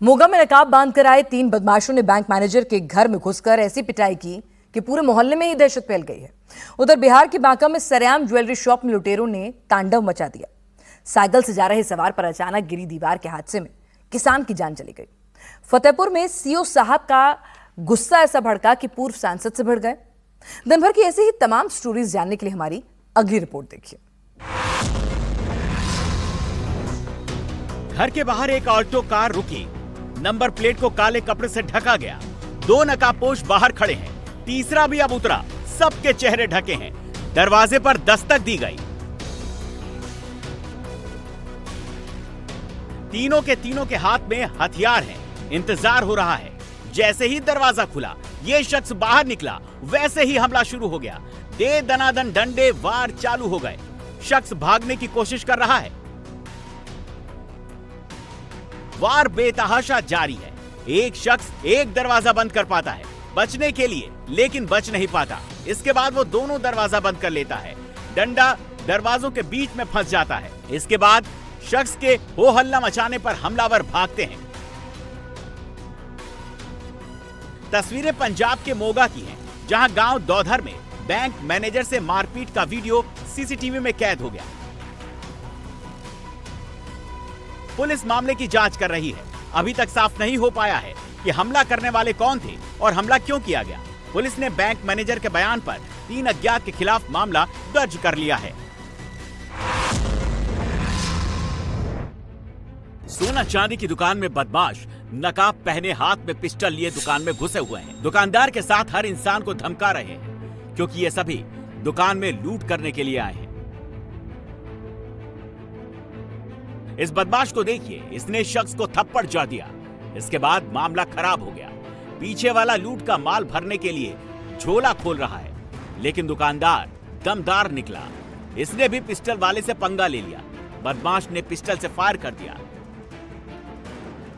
मोगा में नकाब बांधकर आए 3 बदमाशों ने बैंक मैनेजर के घर में घुसकर ऐसी पिटाई की कि पूरे मोहल्ले में ही दहशत फैल गई है। उधर बिहार के बांका में सरेआम ज्वेलरी शॉप में लुटेरों ने तांडव मचा दिया। साइकिल से जा रहे सवार पर अचानक गिरी दीवार के हादसे में किसान की जान चली गई। फतेहपुर में सीओ साहब का गुस्सा ऐसा भड़का कि पूर्व सांसद से भिड़ गए। दिन भर की ऐसी ही तमाम स्टोरीज जानने के लिए हमारी अगली रिपोर्ट देखिए। घर के बाहर एक ऑल्टो कार रुकी, नंबर प्लेट को काले कपड़े से ढका गया। 2 नकाबपोश बाहर खड़े हैं, तीसरा भी अब उतरा, सबके चेहरे ढके हैं। दरवाजे पर दस्तक दी गई। तीनों के हाथ में हथियार हैं। इंतजार हो रहा है। जैसे ही दरवाजा खुला, ये शख्स बाहर निकला, वैसे ही हमला शुरू हो गया। दे दनादन डंडे वार चालू हो गए। शख्स भागने की कोशिश कर रहा है। वार बेतहाशा जारी है। एक शख्स एक दरवाजा बंद कर पाता है बचने के लिए, लेकिन बच नहीं पाता। इसके बाद वो दोनों दरवाजा बंद कर लेता है। डंडा दरवाजों के बीच में फंस जाता है। इसके बाद शख्स के हो हल्ला मचाने पर हमलावर भागते हैं। तस्वीरें पंजाब के मोगा की हैं, जहां गांव दौधर में बैंक मैनेजर से मारपीट का वीडियो सीसीटीवी में कैद हो गया। पुलिस मामले की जांच कर रही है। अभी तक साफ नहीं हो पाया है कि हमला करने वाले कौन थे और हमला क्यों किया गया। पुलिस ने बैंक मैनेजर के बयान पर 3 अज्ञात के खिलाफ मामला दर्ज कर लिया है। सोना चांदी की दुकान में बदमाश नकाब पहने हाथ में पिस्टल लिए दुकान में घुसे हुए हैं। दुकानदार के साथ हर इंसान को धमका रहे हैं, क्योंकि ये सभी दुकान में लूट करने के लिए आए हैं। इस बदमाश को देखिए, इसने शख्स को थप्पड़ जड़ दिया। इसके बाद मामला खराब हो गया। पीछे वाला लूट का माल भरने के लिए झोला खोल रहा है, लेकिन दुकानदार दमदार निकला। इसने भी पिस्टल वाले से पंगा ले लिया। बदमाश ने पिस्टल से फायर कर दिया।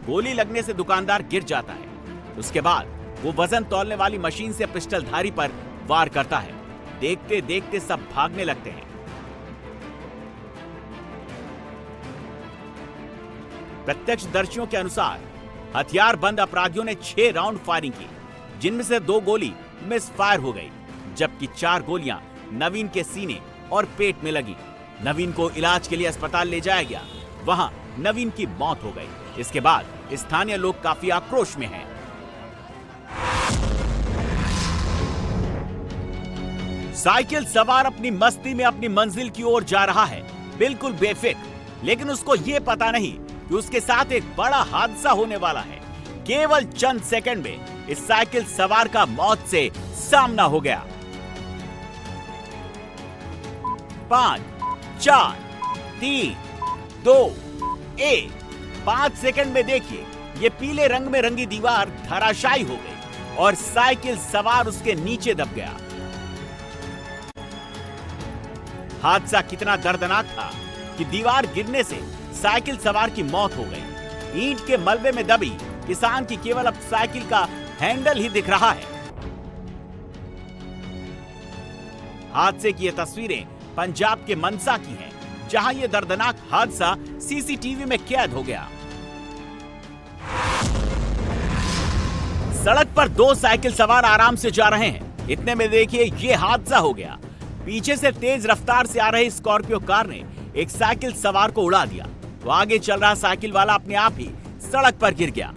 गोली लगने से दुकानदार गिर जाता है। उसके बाद वो वजन तौलने वाली मशीन से पिस्टलधारी पर वार करता है। देखते देखते सब भागने लगते हैं। प्रत्यक्षदर्शियों के अनुसार हथियार बंद अपराधियों ने 6 राउंड फायरिंग की, जिनमें से 2 गोली मिस फायर हो गई, जबकि 4 गोलियां नवीन के सीने और पेट में लगी। नवीन को इलाज के लिए अस्पताल ले जाया गया। वहां नवीन की मौत हो गई। इसके बाद स्थानीय लोग काफी आक्रोश में हैं। साइकिल सवार अपनी मस्ती में अपनी मंजिल की ओर जा रहा है, बिल्कुल बेफिक्र, लेकिन उसको ये पता नहीं कि उसके साथ एक बड़ा हादसा होने वाला है। केवल चंद सेकंड में इस साइकिल सवार का मौत से सामना हो गया। 5, 4, 3, 2, 1। 5 सेकंड में देखिए, ये पीले रंग में रंगी दीवार धराशायी हो गई और साइकिल सवार उसके नीचे दब गया। हादसा कितना दर्दनाक था कि दीवार गिरने से साइकिल सवार की मौत हो गई। ईंट के मलबे में दबी किसान की केवल अब साइकिल का हैंडल ही दिख रहा है। हादसे की ये तस्वीरें पंजाब के मनसा की हैं, जहां ये दर्दनाक हादसा सीसीटीवी में कैद हो गया। सड़क पर 2 साइकिल सवार आराम से जा रहे हैं। इतने में देखिए ये हादसा हो गया। पीछे से तेज रफ्तार से आ रही स्कॉर्पियो कार ने एक साइकिल सवार को उड़ा दिया। तो आगे चल रहा साइकिल वाला अपने आप ही सड़क पर गिर गया।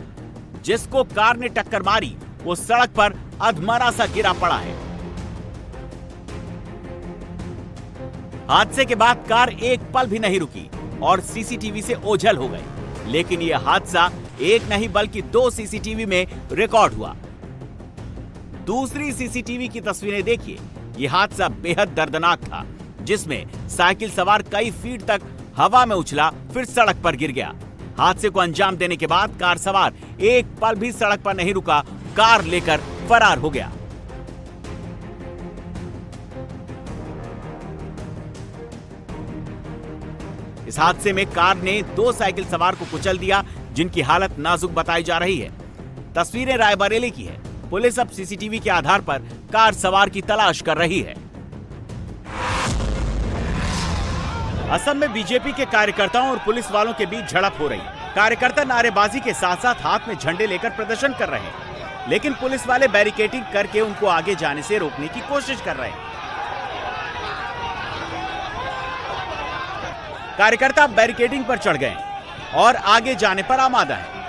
जिसको कार ने टक्कर मारी, वो सड़क पर अधमरा सा गिरा पड़ा है। हादसे के बाद कार एक पल भी नहीं रुकी और सीसीटीवी से ओझल हो गई। लेकिन यह हादसा एक नहीं बल्कि 2 सीसीटीवी में रिकॉर्ड हुआ। दूसरी सीसीटीवी की तस्वीरें देखिए। यह हादसा बेहद दर्दनाक था, जिसमें साइकिल सवार कई फीट तक हवा में उछला, फिर सड़क पर गिर गया। हादसे को अंजाम देने के बाद कार सवार एक पल भी सड़क पर नहीं रुका, कार लेकर फरार हो गया। इस हादसे में कार ने 2 साइकिल सवार को कुचल दिया, जिनकी हालत नाजुक बताई जा रही है। तस्वीरें रायबरेली की है। पुलिस अब सीसीटीवी के आधार पर कार सवार की तलाश कर रही है। असम में बीजेपी के कार्यकर्ताओं और पुलिस वालों के बीच झड़प हो रही है। कार्यकर्ता नारेबाजी के साथ साथ हाथ में झंडे लेकर प्रदर्शन कर रहे हैं, लेकिन पुलिस वाले बैरिकेडिंग करके उनको आगे जाने से रोकने की कोशिश कर रहे हैं। कार्यकर्ता बैरिकेडिंग पर चढ़ गए और आगे जाने पर आमादा है।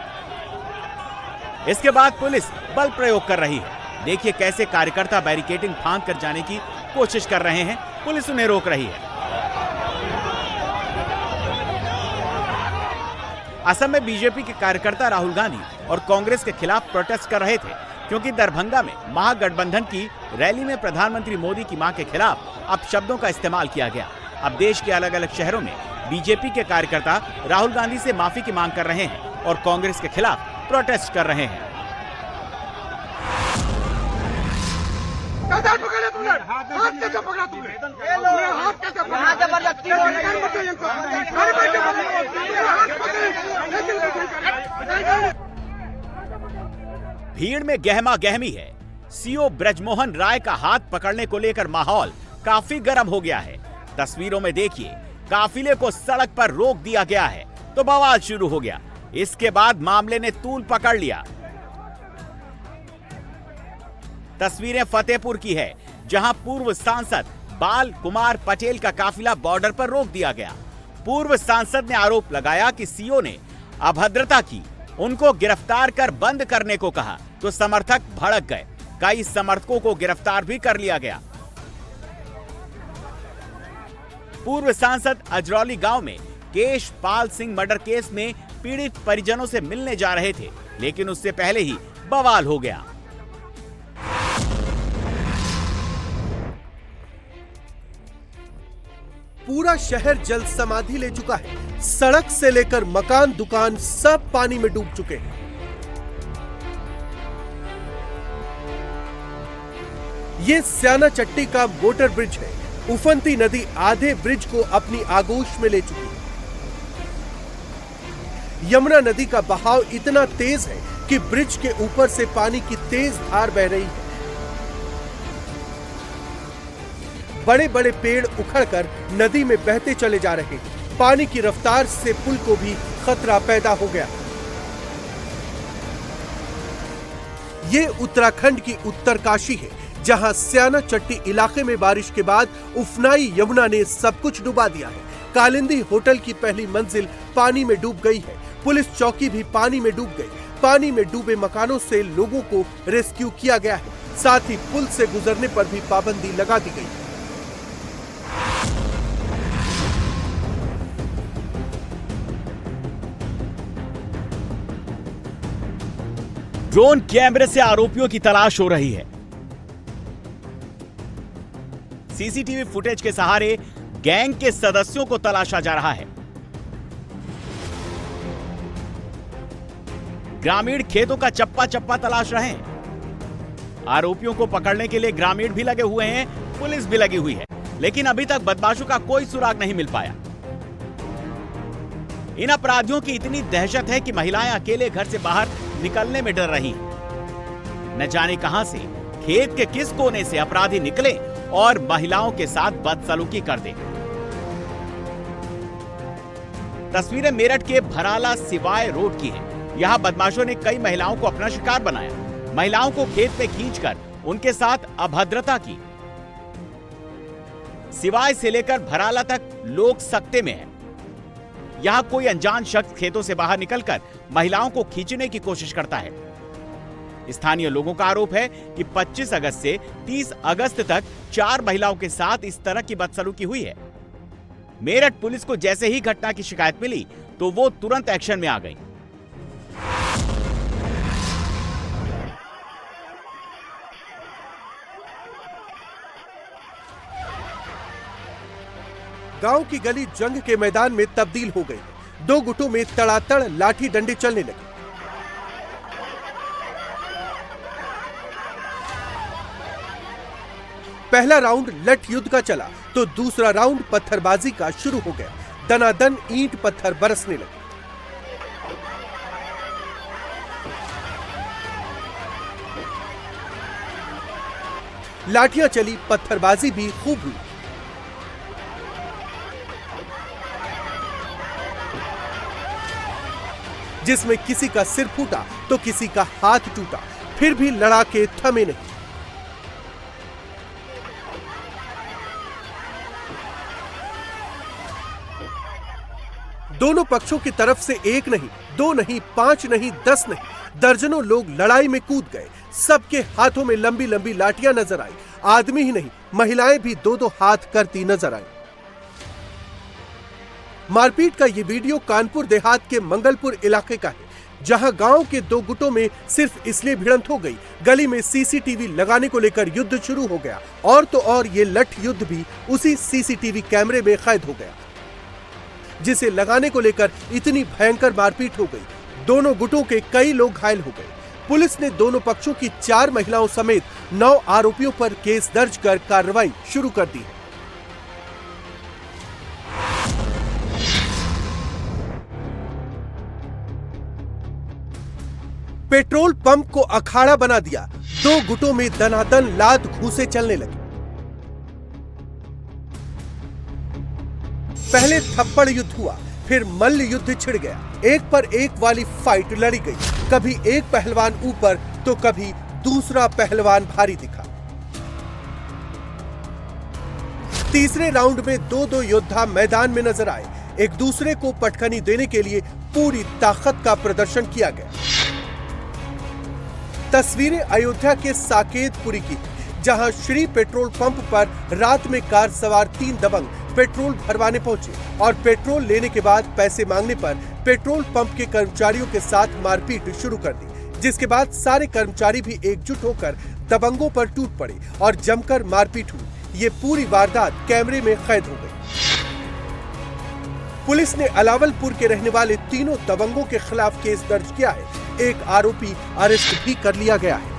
इसके बाद पुलिस बल प्रयोग कर रही है। देखिए कैसे कार्यकर्ता बैरिकेडिंग फांद कर जाने की कोशिश कर रहे हैं, पुलिस उन्हें रोक रही है। असम में बीजेपी के कार्यकर्ता राहुल गांधी और कांग्रेस के खिलाफ प्रोटेस्ट कर रहे थे, क्योंकि दरभंगा में महागठबंधन की रैली में प्रधानमंत्री मोदी की मां के खिलाफ अपशब्दों का इस्तेमाल किया गया। अब देश के अलग अलग शहरों में बीजेपी के कार्यकर्ता राहुल गांधी से माफी की मांग कर रहे हैं और कांग्रेस के खिलाफ प्रोटेस्ट कर रहे हैं। भीड़ में गहमा गहमी है। सीओ ब्रजमोहन राय का हाथ पकड़ने को लेकर माहौल काफी गर्म हो गया है। तस्वीरों में देखिए, काफिले को सड़क पर रोक दिया गया है तो बवाल शुरू हो गया। इसके बाद मामले ने तूल पकड़ लिया। तस्वीरें फतेहपुर की है, जहां पूर्व सांसद बाल कुमार पटेल का काफिला बॉर्डर पर रोक दिया गया। पूर्व सांसद ने आरोप लगाया कि सीओ ने अभद्रता की, उनको गिरफ्तार कर बंद करने को कहा तो समर्थक भड़क गए। कई समर्थकों को गिरफ्तार भी कर लिया गया। पूर्व सांसद अजरौली गांव में केश पाल सिंह मर्डर केस में पीड़ित परिजनों से मिलने जा रहे थे, लेकिन उससे पहले ही बवाल हो गया। पूरा शहर जल समाधि ले चुका है। सड़क से लेकर मकान, दुकान सब पानी में डूब चुके हैं। ये स्याना चट्टी का मोटर ब्रिज है। उफनती नदी आधे ब्रिज को अपनी आगोश में ले चुकी है। यमुना नदी का बहाव इतना तेज है कि ब्रिज के ऊपर से पानी की तेज धार बह रही है। बड़े बड़े पेड़ उखड़कर नदी में बहते चले जा रहे हैं। पानी की रफ्तार से पुल को भी खतरा पैदा हो गया। ये उत्तराखंड की उत्तरकाशी है, जहां स्याना चट्टी इलाके में बारिश के बाद उफनाई यमुना ने सब कुछ डुबा दिया है। कालिंदी होटल की पहली मंजिल पानी में डूब गई है। पुलिस चौकी भी पानी में डूब गई। पानी में डूबे मकानों से लोगों को रेस्क्यू किया गया है। साथ ही पुल से गुजरने पर भी पाबंदी लगा दी गई। ड्रोन कैमरे से आरोपियों की तलाश हो रही है। सीसीटीवी फुटेज के सहारे गैंग के सदस्यों को तलाशा जा रहा है। ग्रामीण खेतों का चप्पा चप्पा तलाश रहे हैं। आरोपियों को पकड़ने के लिए ग्रामीण भी लगे हुए हैं, पुलिस भी लगी हुई है, लेकिन अभी तक बदमाशों का कोई सुराग नहीं मिल पाया। इन अपराधियों की इतनी दहशत है कि महिलाएं अकेले घर से बाहर निकलने में डर रही हैं। न जाने कहां से, खेत के किस कोने से अपराधी निकले और महिलाओं के साथ बदसलूकी कर दे। तस्वीरें मेरठ के भराला सिवाय रोड की है। यहां बदमाशों ने कई महिलाओं को अपना शिकार बनाया। महिलाओं को खेत में खींचकर उनके साथ अभद्रता की। सिवाय से लेकर भराला तक लोग सकते में हैं। यहां कोई अनजान शख्स खेतों से बाहर निकलकर महिलाओं को खींचने की कोशिश करता है। स्थानीय लोगों का आरोप है कि 25 अगस्त से 30 अगस्त तक 4 महिलाओं के साथ इस तरह की बदसलूकी हुई है। मेरठ पुलिस को जैसे ही घटना की शिकायत मिली तो वो तुरंत एक्शन में आ गई। गांव की गली जंग के मैदान में तब्दील हो गई। 2 गुटों में तड़ातड़ लाठी डंडे चलने लगे। पहला राउंड लठ युद्ध का चला तो दूसरा राउंड पत्थरबाजी का शुरू हो गया। दनादन ईंट पत्थर बरसने लगे। लाठियां चली, पत्थरबाजी भी खूब हुई। जिसमें किसी का सिर फूटा तो किसी का हाथ टूटा, फिर भी लड़ाके थमे नहीं। दोनों पक्षों की तरफ से एक नहीं, दो नहीं, 5 नहीं, 10 नहीं, दर्जनों लोग लड़ाई में कूद गए। सबके हाथों में लंबी लंबी लाठियां नजर आई। आदमी ही नहीं, महिलाएं भी 2-2 हाथ करती नजर आई। मारपीट का ये वीडियो कानपुर देहात के मंगलपुर इलाके का है, जहां गांव के 2 गुटों में सिर्फ इसलिए भिड़ंत हो गई, गली में सीसीटीवी लगाने को लेकर युद्ध शुरू हो गया। और तो और ये लठ युद्ध भी उसी सीसीटीवी कैमरे में कैद हो गया, जिसे लगाने को लेकर इतनी भयंकर मारपीट हो गई, दोनों गुटों के कई लोग घायल हो गए। पुलिस ने दोनों पक्षों की 4 महिलाओं समेत 9 आरोपियों पर केस दर्ज कर कार्रवाई शुरू कर दी है। पेट्रोल पंप को अखाड़ा बना दिया, 2 गुटों में दनादन लात घूंसे चलने लगे। पहले थप्पड़ युद्ध हुआ, फिर मल्ल युद्ध छिड़ गया। एक पर एक वाली फाइट लड़ी गई, कभी एक पहलवान ऊपर तो कभी दूसरा पहलवान भारी दिखा। तीसरे राउंड में 2-2 योद्धा मैदान में नजर आए। एक दूसरे को पटखनी देने के लिए पूरी ताकत का प्रदर्शन किया गया। तस्वीरें अयोध्या के साकेतपुरी की, जहां श्री पेट्रोल पंप पर रात में कार सवार 3 दबंग पेट्रोल भरवाने पहुंचे और पेट्रोल लेने के बाद पैसे मांगने पर पेट्रोल पंप के कर्मचारियों के साथ मारपीट शुरू कर दी, जिसके बाद सारे कर्मचारी भी एकजुट होकर दबंगों पर टूट पड़े और जमकर मारपीट हुई। ये पूरी वारदात कैमरे में कैद हो गई। पुलिस ने अलावलपुर के रहने वाले तीनों दबंगों के खिलाफ केस दर्ज किया है। एक आरोपी अरेस्ट भी कर लिया गया है।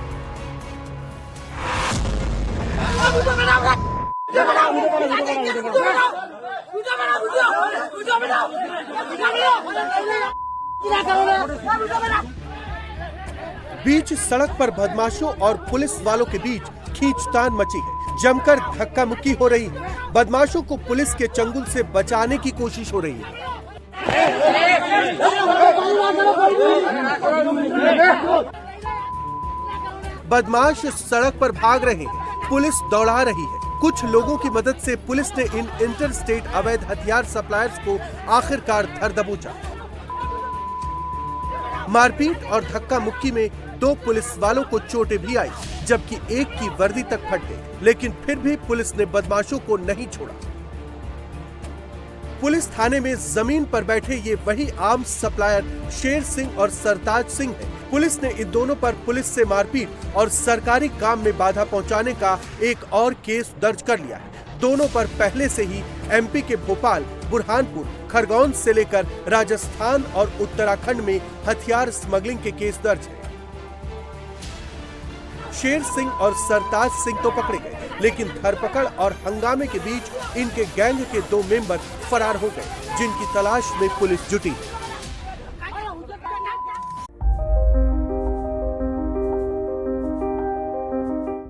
बीच सड़क पर बदमाशों और पुलिस वालों के बीच खींचतान मची है, जमकर धक्का मुक्की हो रही है। बदमाशों को पुलिस के चंगुल से बचाने की कोशिश हो रही है। बदमाश सड़क पर भाग रहे हैं, पुलिस दौड़ा रही है। कुछ लोगों की मदद से पुलिस ने इन इंटरस्टेट अवैध हथियार सप्लायर्स को आखिरकार धर दबोचा। मारपीट और धक्का मुक्की में 2 पुलिस वालों को चोटें भी आई, जबकि एक की वर्दी तक फट गई, लेकिन फिर भी पुलिस ने बदमाशों को नहीं छोड़ा। पुलिस थाने में जमीन पर बैठे ये वही आर्म्स सप्लायर शेर सिंह और सरताज सिंह है। पुलिस ने इन दोनों पर पुलिस से मारपीट और सरकारी काम में बाधा पहुंचाने का एक और केस दर्ज कर लिया है। दोनों पर पहले से ही एमपी के भोपाल, बुरहानपुर, खरगोन से लेकर राजस्थान और उत्तराखंड में हथियार स्मगलिंग के केस दर्ज है। शेर सिंह और सरताज सिंह तो पकड़े गए, लेकिन धरपकड़ और हंगामे के बीच इनके गैंग के 2 मेंबर फरार हो गए, जिनकी तलाश में पुलिस जुटी।